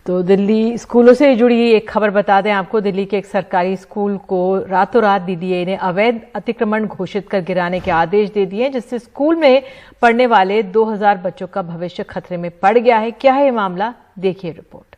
तो दिल्ली स्कूलों से जुड़ी एक खबर बता दें आपको। दिल्ली के एक सरकारी स्कूल को रातों रात डीडीए ने अवैध अतिक्रमण घोषित कर गिराने के आदेश दे दिए, जिससे स्कूल में पढ़ने वाले 2000 बच्चों का भविष्य खतरे में पड़ गया है। क्या है ये मामला, देखिए रिपोर्ट।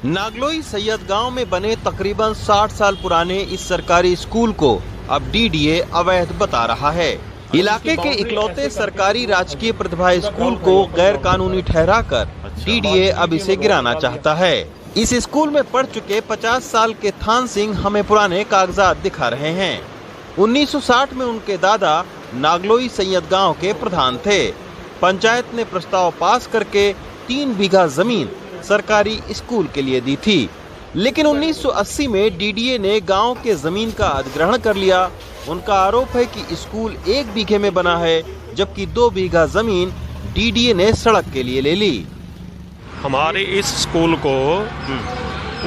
नागलोई सैयद गांव में बने तकरीबन 60 साल पुराने इस सरकारी स्कूल को अब डीडीए अवैध बता रहा है। इलाके के इकलौते सरकारी राजकीय प्रतिभा स्कूल को गैर कानूनी ठहराकर डीडीए अब इसे गिराना चाहता है। इस स्कूल में पढ़ चुके 50 साल के थान सिंह हमें पुराने कागजात दिखा रहे हैं। 1960 में उनके दादा नागलोई सैयद गांव के प्रधान थे। पंचायत ने प्रस्ताव पास करके 3 बीघा जमीन सरकारी स्कूल के लिए दी थी, लेकिन 1980 में डीडीए ने गांव के जमीन का अधिग्रहण कर लिया। उनका आरोप है कि स्कूल 1 बीघे में बना है, जबकि 2 बीघा जमीन डीडीए ने सड़क के लिए ले ली। हमारे इस स्कूल को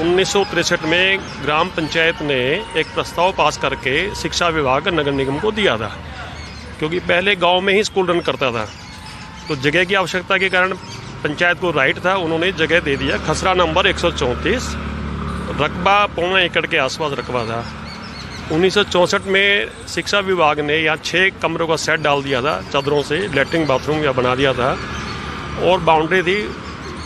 1963 में ग्राम पंचायत ने एक प्रस्ताव पास करके शिक्षा विभाग नगर निगम को दिया था, क्योंकि पहले गांव में ही स्कूल रन करता था। तो जगह की आवश्यकता के कारण पंचायत को राइट था, उन्होंने जगह दे दिया। खसरा नंबर 134, रकबा 1.25 एकड़ के आसपास रकबा था। 1964 में शिक्षा विभाग ने यहाँ 6 कमरों का सेट डाल दिया था, चादरों से लेटरिन बाथरूम या बना दिया था, और बाउंड्री थी,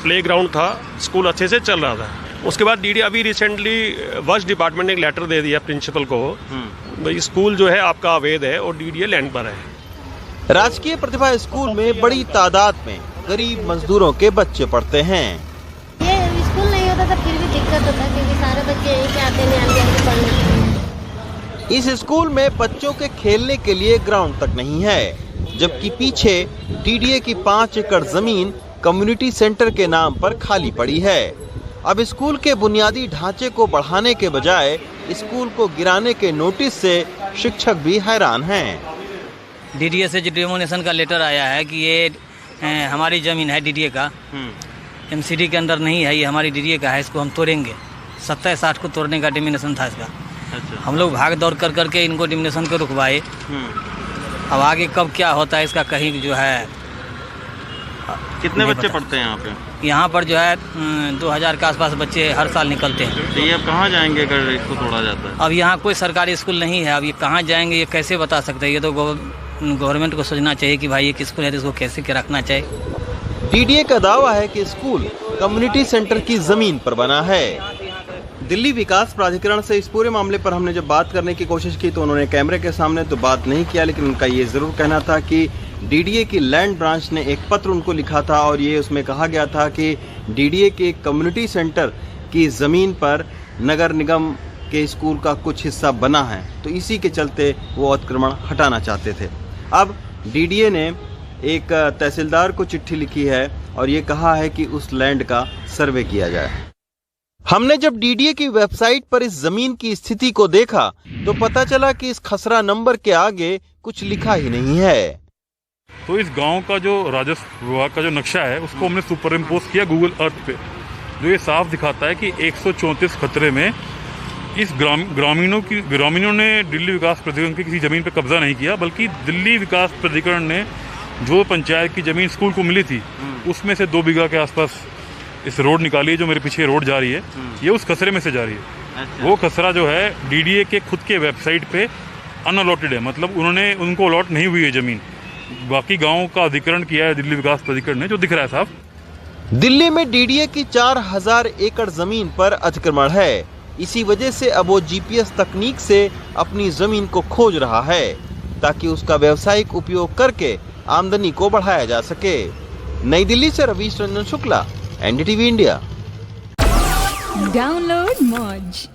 प्लेग्राउंड था, स्कूल अच्छे से चल रहा था। उसके बाद डीडी अभी रिसेंटली वर्ष डिपार्टमेंट ने एक लेटर दे दिया प्रिंसिपल को, भाई स्कूल जो है आपका अवैध है और डीडीए लैंड पर है। राजकीय प्रतिभा स्कूल में बड़ी तादाद में गरीब मजदूरों के बच्चे पढ़ते हैं। ये स्कूल नहीं होता तो फिर भी दिक्कत होता, क्योंकि सारे बच्चे यहीं से आते हैं पढ़ने। इस स्कूल में बच्चों के खेलने के लिए ग्राउंड तक नहीं है, जबकि पीछे डीडीए की 5 एकड़ जमीन कम्युनिटी सेंटर के नाम पर खाली पड़ी है। अब स्कूल के बुनियादी ढांचे को बढ़ाने के बजाय स्कूल को गिराने के नोटिस से शिक्षक भी हैरान हैं। डीडीए से जो डिमोनेशन का लेटर आया है कि ये हमारी जमीन है डीडीए का, एमसीडी के अंदर नहीं है, ये हमारी डीडीए का है, इसको हम तोड़ेंगे। 27-60 को तोड़ने का डिमिनेशन था इसका। अच्छा। हम लोग भाग दौड़ कर करके इनको डिमिनेशन को रुकवाए। अब आगे कब क्या होता है इसका कहीं जो है। कितने बच्चे पढ़ते हैं यहाँ पे? यहाँ पर जो है 2000 के आसपास बच्चे हर साल निकलते हैं। तो ये अब कहाँ जाएंगे अगर इसको तोड़ा जाता है? अब यहाँ कोई सरकारी स्कूल नहीं है, अब ये कहाँ जाएंगे ये कैसे बता सकते हैं। ये तो गवर्नमेंट को सोचना चाहिए कि भाई ये किस स्कूल है, इसको कैसे के रखना चाहिए। डीडीए का दावा है कि स्कूल कम्युनिटी सेंटर की जमीन पर बना है। दिल्ली विकास प्राधिकरण से इस पूरे मामले पर हमने जब बात करने की कोशिश की तो उन्होंने कैमरे के सामने तो बात नहीं किया, लेकिन उनका ये जरूर कहना था कि डीडीए की लैंड ब्रांच ने एक पत्र उनको लिखा था और ये उसमें कहा गया था कि डीडीए के कम्युनिटी सेंटर की जमीन पर नगर निगम के स्कूल का कुछ हिस्सा बना है, तो इसी के चलते वो अतिक्रमण हटाना चाहते थे। अब डीडीए ने एक तहसीलदार को चिट्ठी लिखी है और ये कहा है कि उस लैंड का सर्वे किया जाए। हमने जब डीडीए की वेबसाइट पर इस जमीन की स्थिति को देखा तो पता चला कि इस खसरा नंबर के आगे कुछ लिखा ही नहीं है। तो इस गांव का जो राजस्व विभाग का जो नक्शा है उसको हमने सुपर इम्पोज किया गूगल अर्थ पे, जो ये साफ दिखाता है कि 134 खतरे में इस ग्रामीणों ने दिल्ली विकास प्राधिकरण की किसी जमीन पर कब्जा नहीं किया, बल्कि दिल्ली विकास प्राधिकरण ने जो पंचायत की जमीन स्कूल को मिली थी उसमें से 2 बीघा के आसपास इस रोड निकाली है, जो मेरे पीछे रोड जा रही है, ये उस खसरे में से जा रही है। अच्छा। वो खसरा जो है डीडीए के खुद के वेबसाइट पे अनअलॉटेड है, मतलब उनको अलॉट नहीं हुई है जमीन। बाकी गाँव का अधिग्रहण किया है दिल्ली विकास प्राधिकरण ने, जो दिख रहा है साहब। दिल्ली में डीडीए की 4000 एकड़ जमीन पर अतिक्रमण है। इसी वजह से अब वो जीपीएस तकनीक से अपनी जमीन को खोज रहा है, ताकि उसका व्यावसायिक उपयोग करके आमदनी को बढ़ाया जा सके। नई दिल्ली से Ravish Ranjan Shukla, NDTV India. Download मौज।